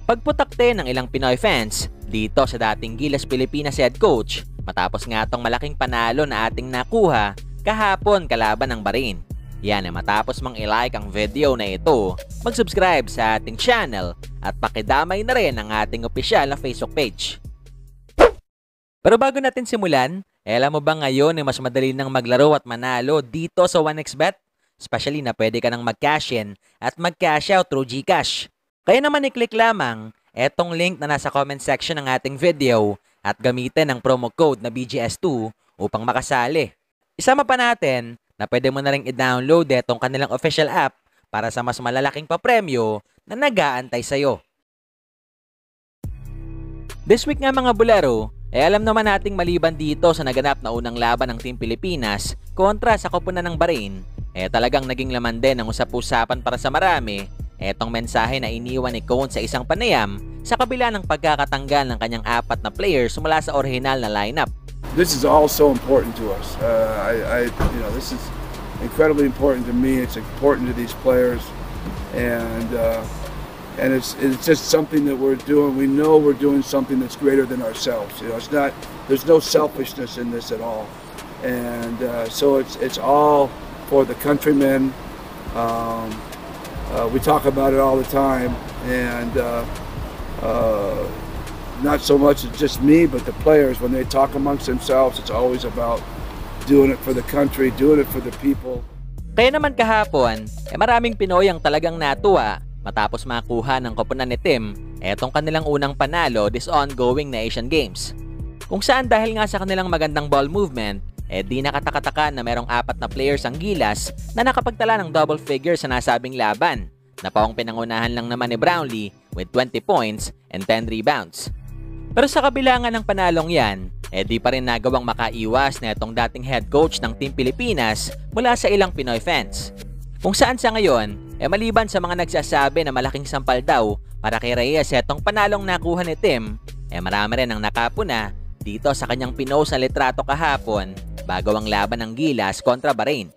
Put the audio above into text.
Pagputakte ng ilang Pinoy fans dito sa dating Gilas Pilipinas head coach matapos nga tong malaking panalo na ating nakuha kahapon kalaban ng Bahrain. Yan ay matapos mang i-like ang video na ito, mag-subscribe sa ating channel at pakidamay na rin ang ating opisyal na Facebook page. Pero bago natin simulan, alam mo ba ngayon ay mas madali nang maglaro at manalo dito sa 1xBet? Especially na pwede ka nang mag-cash in at mag-cash out through GCash. Kaya naman i-click lamang etong link na nasa comment section ng ating video at gamitin ang promo code na BGS2 upang makasali. Isama pa natin na pwede mo na rin i-download etong kanilang official app para sa mas malalaking papremyo na nag-aantay sa'yo. This week nga mga bulero, alam naman nating maliban dito sa naganap na unang laban ng Team Pilipinas kontra sa koponan ng Bahrain, talagang naging laman din ang usap-usapan para sa marami etong mensahe na iniwan ni Cone sa isang panayam sa kabila ng pagkakatanggal ng kanyang 4 na players mula sa original na lineup. This is all so important to us. This is incredibly important to me. It's important to these players, and it's just something that we're doing. We know we're doing something that's greater than ourselves. It's not. There's no selfishness in this at all, and so it's all for the countrymen. We talk about it all the time, and not so much just me, but the players. When they talk amongst themselves, it's always about doing it for the country, doing it for the people. Kaya naman kahapon, maraming Pinoy ang talagang natuwa matapos makuha ng koponan ni Tim etong kanilang unang panalo this ongoing na Asian Games. Kung saan dahil nga sa kanilang magandang ball movement, di nakataka-taka na merong 4 na players ang Gilas na nakapagtala ng double figures sa nasabing laban, na pawang pinangunahan lang naman ni Brownlee with 20 points and 10 rebounds. Pero sa kabila nga ng panalong yan, di pa rin nagawang makaiwas na itong dating head coach ng Team Pilipinas mula sa ilang Pinoy fans. Kung saan sa ngayon, maliban sa mga nagsasabi na malaking sampal daw para kay Reyes itong panalong nakuha ni Tim, marami rin ang nakapuna dito sa kanyang pinost na litrato kahapon bago ang laban ng Gilas kontra Bahrain.